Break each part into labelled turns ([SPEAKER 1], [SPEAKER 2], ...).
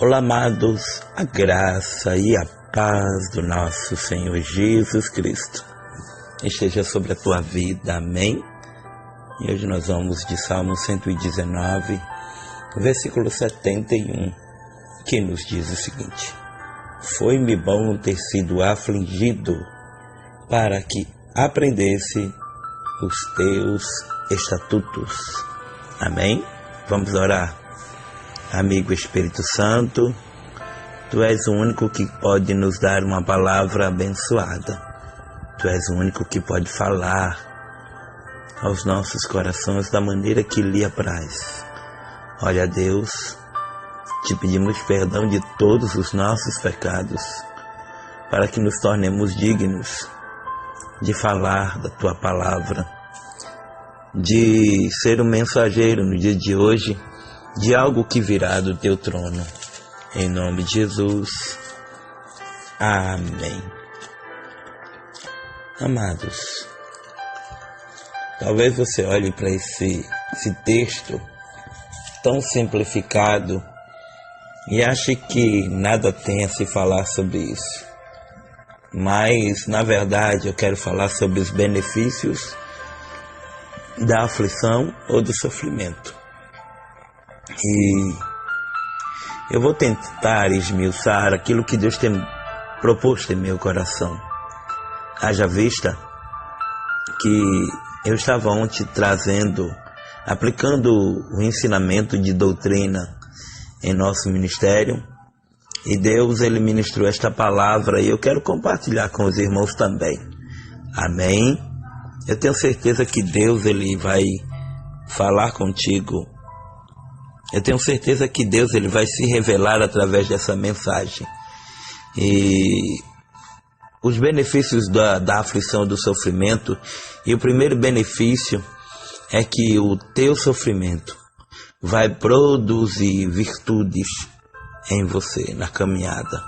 [SPEAKER 1] Olá, amados, a graça e a paz do nosso Senhor Jesus Cristo esteja sobre a tua vida, amém? E hoje nós vamos de Salmo 119, versículo 71, que nos diz o seguinte: Foi-me bom ter sido afligido, para que aprendesse os teus estatutos. Amém? Vamos orar. Amigo Espírito Santo, Tu és o único que pode nos dar uma palavra abençoada. Tu és o único que pode falar aos nossos corações da maneira que lhe apraz. Olha, Deus, te pedimos perdão de todos os nossos pecados, para que nos tornemos dignos de falar da Tua palavra, de ser um mensageiro no dia de hoje, de algo que virá do Teu trono. Em nome de Jesus. Amém. Amados, talvez você olhe para esse texto tão simplificado e ache que nada tem a se falar sobre isso. Mas, na verdade, eu quero falar sobre os benefícios da aflição ou do sofrimento. E eu vou tentar esmiuçar aquilo que Deus tem proposto em meu coração. Haja vista que eu estava ontem aplicando o ensinamento de doutrina em nosso ministério, e Deus, Ele ministrou esta palavra e eu quero compartilhar com os irmãos também. Amém? Eu tenho certeza que Deus, Ele vai falar contigo. Eu tenho certeza que Deus, Ele vai se revelar através dessa mensagem. E os benefícios da aflição, do sofrimento, e o primeiro benefício é que o teu sofrimento vai produzir virtudes em você, na caminhada.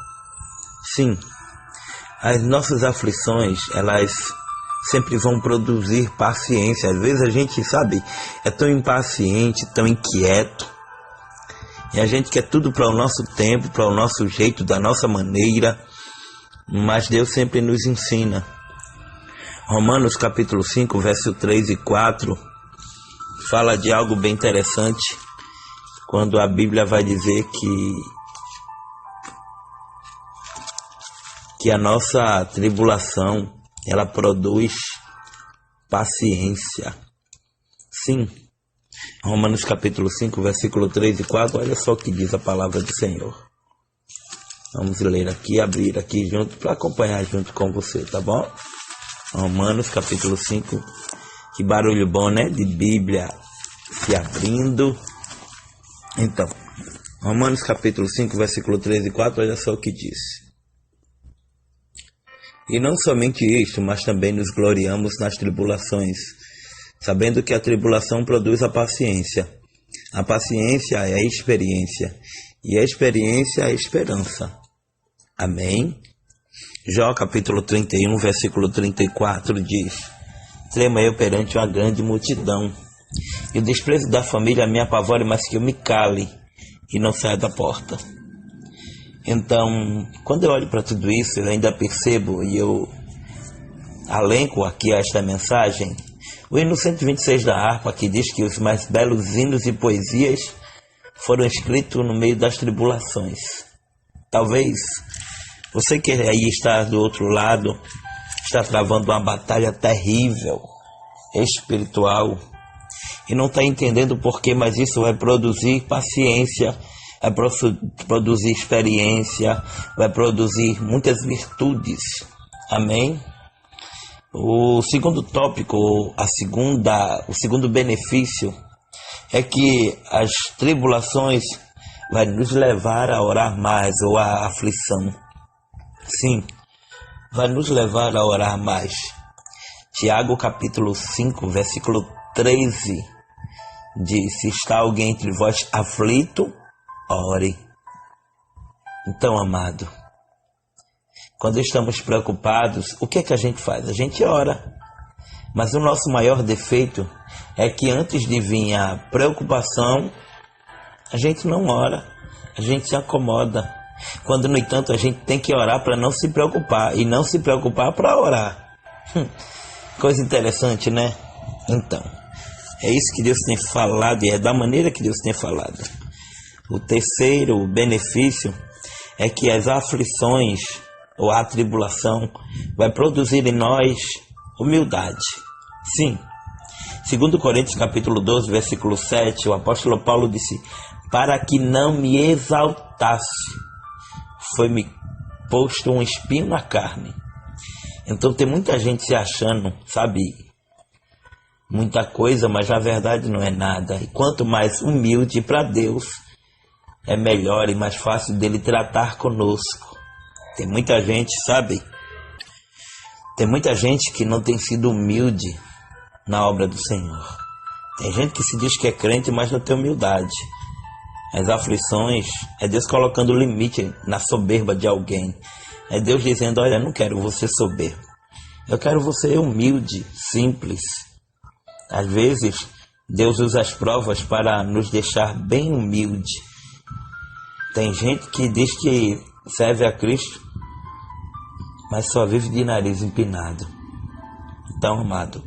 [SPEAKER 1] Sim, as nossas aflições, elas sempre vão produzir paciência. Às vezes a gente, é tão impaciente, tão inquieto, e a gente quer tudo para o nosso tempo, para o nosso jeito, da nossa maneira, mas Deus sempre nos ensina. Romanos capítulo 5, verso 3 e 4, fala de algo bem interessante, quando a Bíblia vai dizer que a nossa tribulação, ela produz paciência. Sim, Romanos capítulo 5, versículo 3 e 4, olha só o que diz a palavra do Senhor. Vamos ler aqui, abrir aqui junto, para acompanhar junto com você, tá bom? Romanos capítulo 5, que barulho bom, né? De Bíblia se abrindo. Então, Romanos capítulo 5, versículo 3 e 4, olha só o que diz. E não somente isto, mas também nos gloriamos nas tribulações, sabendo que a tribulação produz a paciência. A paciência é a experiência, e a experiência é a esperança. Amém? Jó capítulo 31, versículo 34 diz: Trema eu perante uma grande multidão, e o desprezo da família me apavora, mas que eu me cale e não saia da porta. Então, quando eu olho para tudo isso, eu ainda percebo, e eu alenco aqui esta mensagem, o hino 126 da harpa, que diz que os mais belos hinos e poesias foram escritos no meio das tribulações. Talvez você que aí está do outro lado, está travando uma batalha terrível, espiritual, e não está entendendo por quê, mas isso vai produzir paciência, vai produzir experiência, vai produzir muitas virtudes. Amém? O segundo tópico, o segundo benefício é que as tribulações vai nos levar a orar mais, ou a aflição. Sim, vai nos levar a orar mais. Tiago capítulo 5, versículo 13 diz: Se está alguém entre vós aflito, ore. Então, amado, quando estamos preocupados, o que é que a gente faz? A gente ora. Mas o nosso maior defeito é que antes de vir a preocupação, a gente não ora. a gente se acomoda. Quando, no entanto, a gente tem que orar para não se preocupar e não se preocupar para orar. Coisa interessante, né? Então, é isso que Deus tem falado e é da maneira que Deus tem falado. O terceiro benefício é que as aflições ou a tribulação vai produzir em nós humildade. Sim. 2 Coríntios capítulo 12, versículo 7, o apóstolo Paulo disse: para que não me exaltasse, foi-me posto um espinho na carne. Então tem muita gente se achando, sabe, muita coisa, mas na verdade não é nada. E quanto mais humilde para Deus, é melhor e mais fácil dele tratar conosco. Tem muita gente, sabe, tem muita gente que não tem sido humilde na obra do Senhor. Tem gente que se diz que é crente, mas não tem humildade. As aflições é Deus colocando limite na soberba de alguém. É Deus dizendo: olha, eu não quero você soberbo. Eu quero você humilde, simples. Às vezes, Deus usa as provas para nos deixar bem humilde. Tem gente que diz que serve a Cristo, mas só vive de nariz empinado. Então, amado,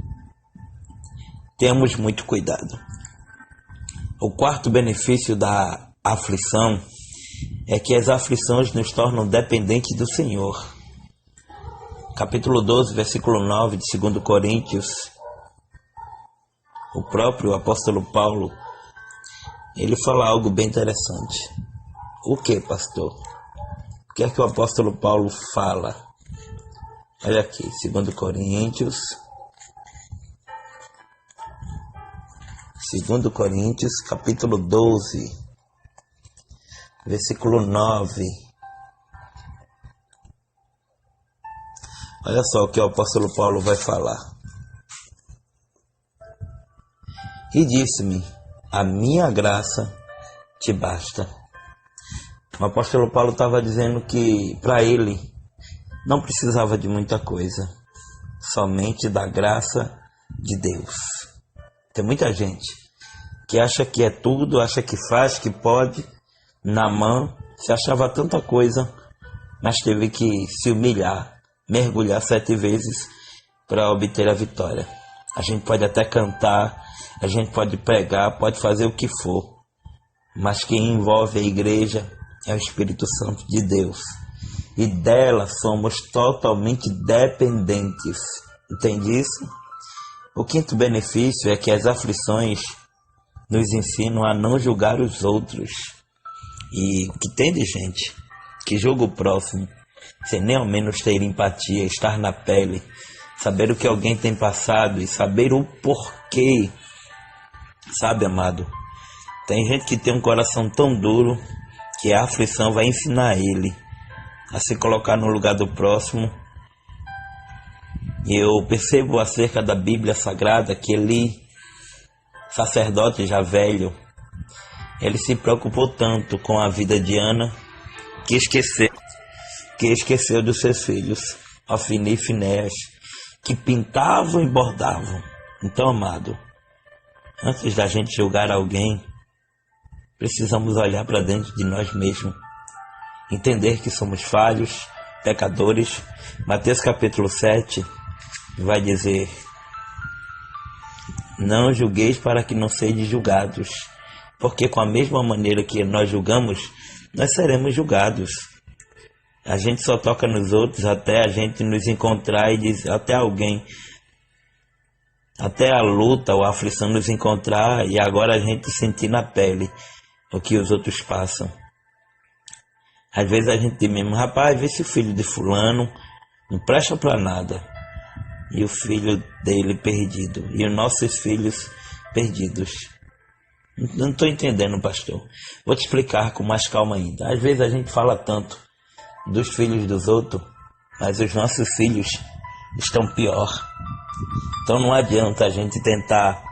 [SPEAKER 1] temos muito cuidado. O quarto benefício da aflição é que as aflições nos tornam dependentes do Senhor. Capítulo 12, versículo 9 de 2 Coríntios, o próprio apóstolo Paulo, ele fala algo bem interessante. O que, pastor? O que é que o apóstolo Paulo fala? Olha aqui, 2 Coríntios, capítulo 12, versículo 9. Olha só o que o apóstolo Paulo vai falar. E disse-me: a minha graça te basta. O apóstolo Paulo estava dizendo que para ele não precisava de muita coisa, somente da graça de Deus. Tem muita gente que acha que é tudo, acha que faz, que pode. Naamã se achava tanta coisa, mas teve que se humilhar, mergulhar 7 vezes para obter a vitória. A gente pode até cantar, a gente pode pregar, pode fazer o que for, mas quem envolve a igreja é o Espírito Santo de Deus, e dela somos totalmente dependentes. Entende isso? O quinto benefício é que as aflições nos ensinam a não julgar os outros. E o que tem de gente que julga o próximo sem nem ao menos ter empatia, estar na pele, saber o que alguém tem passado e saber o porquê. Sabe, amado, tem gente que tem um coração tão duro que a aflição vai ensinar ele a se colocar no lugar do próximo. E eu percebo acerca da Bíblia Sagrada que Eli, sacerdote já velho, ele se preocupou tanto com a vida de Ana que esqueceu dos seus filhos, Ofni e Finéias, que pintavam e bordavam. Então, amado, antes da gente julgar alguém, precisamos olhar para dentro de nós mesmos, entender que somos falhos, pecadores. Mateus capítulo 7 vai dizer: não julgueis para que não sejais julgados, porque com a mesma maneira que nós julgamos, nós seremos julgados. A gente só toca nos outros até a gente nos encontrar e diz, até alguém, até a luta ou a aflição nos encontrar e agora a gente sentir na pele o que os outros passam. Às vezes a gente diz mesmo: rapaz, vê se o filho de fulano não presta para nada, e o filho dele perdido, e os nossos filhos perdidos. Não estou entendendo, pastor. Vou te explicar com mais calma ainda. Às vezes a gente fala tanto dos filhos dos outros, mas os nossos filhos estão pior. Então não adianta a gente tentar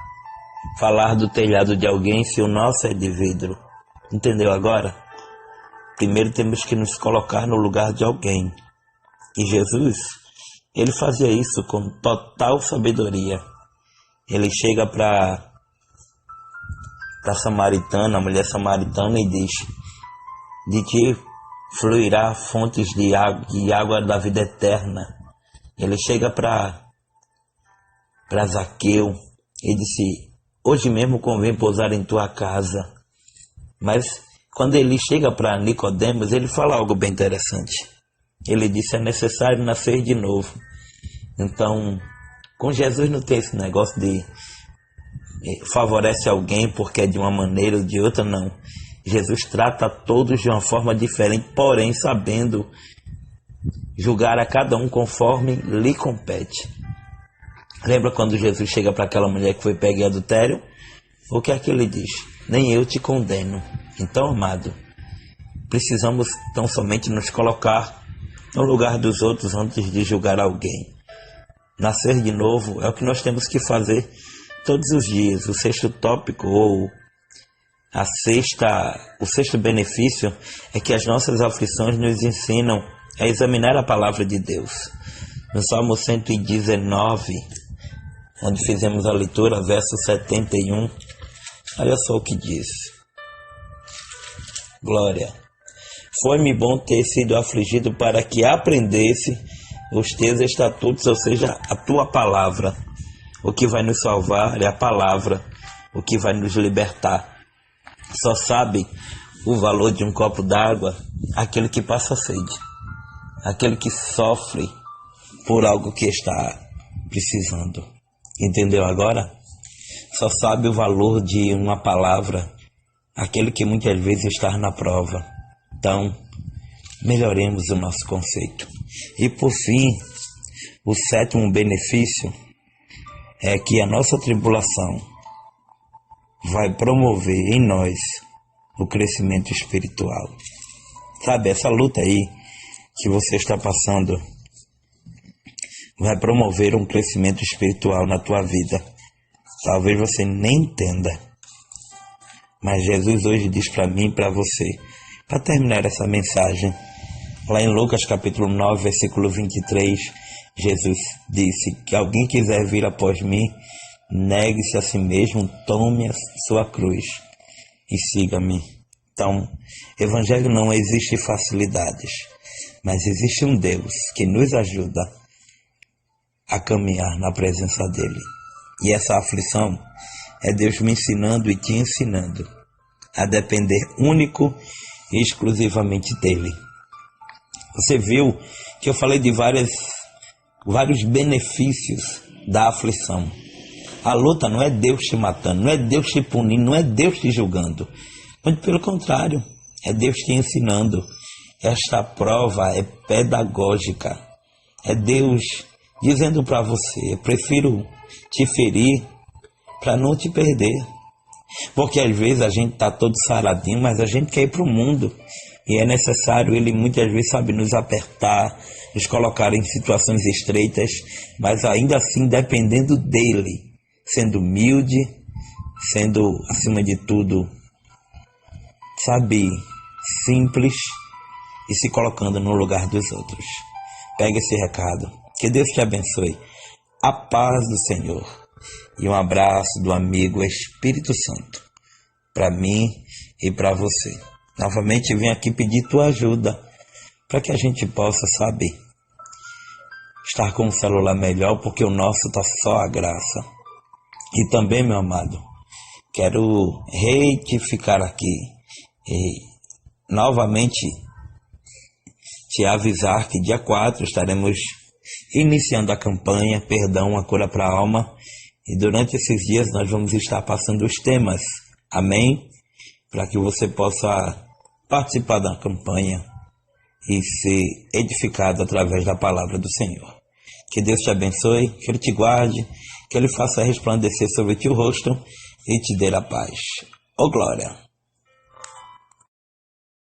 [SPEAKER 1] falar do telhado de alguém se o nosso é de vidro. Entendeu agora? Primeiro temos que nos colocar no lugar de alguém. E Jesus, ele fazia isso com total sabedoria. Ele chega para a samaritana, a mulher samaritana, e diz: de ti fluirá fontes de água da vida eterna. Ele chega para Zaqueu e disse: hoje mesmo convém pousar em tua casa. Mas quando ele chega para Nicodemos, ele fala algo bem interessante. Ele disse: é necessário nascer de novo. Então, com Jesus não tem esse negócio de favorece alguém porque é de uma maneira ou de outra, não. Jesus trata a todos de uma forma diferente, porém sabendo julgar a cada um conforme lhe compete. Lembra quando Jesus chega para aquela mulher que foi pega em adultério? O que é que ele diz? Nem eu te condeno. Então, amado, precisamos tão somente nos colocar no lugar dos outros antes de julgar alguém. Nascer de novo é o que nós temos que fazer todos os dias. O sexto tópico ou o sexto benefício é que as nossas aflições nos ensinam a examinar a palavra de Deus. No Salmo 119, onde fizemos a leitura, verso 71, olha só o que diz. Glória. Foi-me bom ter sido afligido para que aprendesse os teus estatutos, ou seja, a tua palavra. O que vai nos salvar é a palavra, o que vai nos libertar. Só sabe o valor de um copo d'água aquele que passa sede, aquele que sofre por algo que está precisando. Entendeu agora? Só sabe o valor de uma palavra aquele que muitas vezes está na prova. Então, melhoremos o nosso conceito. E por fim, o sétimo benefício é que a nossa tribulação vai promover em nós o crescimento espiritual. Sabe, essa luta aí que você está passando vai promover um crescimento espiritual na tua vida. Talvez você nem entenda, mas Jesus hoje diz para mim e para você, para terminar essa mensagem, lá em Lucas capítulo 9, versículo 23, Jesus disse que alguém quiser vir após mim, negue-se a si mesmo, tome a sua cruz e siga-me. Então, evangelho não existe facilidades, mas existe um Deus que nos ajuda a caminhar na presença dele. E essa aflição é Deus me ensinando e te ensinando a depender único e exclusivamente dele. Você viu que eu falei de vários benefícios da aflição. A luta não é Deus te matando, não é Deus te punindo, não é Deus te julgando. Muito pelo contrário, é Deus te ensinando. Esta prova é pedagógica. É Deus dizendo para você, eu prefiro te ferir para não te perder. Porque às vezes a gente está todo saradinho, mas a gente quer ir para o mundo. E é necessário, ele muitas vezes sabe nos apertar, nos colocar em situações estreitas, mas ainda assim dependendo dele, sendo humilde, sendo acima de tudo, sabe, simples e se colocando no lugar dos outros. Pega esse recado. Que Deus te abençoe. A paz do Senhor. E um abraço do amigo Espírito Santo. Para mim e para você. Novamente vim aqui pedir tua ajuda. Para que a gente possa, sabe, estar com o celular melhor. Porque o nosso está só a graça. E também, meu amado, quero retificar aqui. E novamente te avisar que dia 4 estaremos iniciando a campanha Perdão, a Cura para a Alma. E durante esses dias nós vamos estar passando os temas. Amém? Para que você possa participar da campanha e ser edificado através da palavra do Senhor. Que Deus te abençoe, que Ele te guarde, que Ele faça resplandecer sobre ti o rosto e te dê a paz. Ô glória!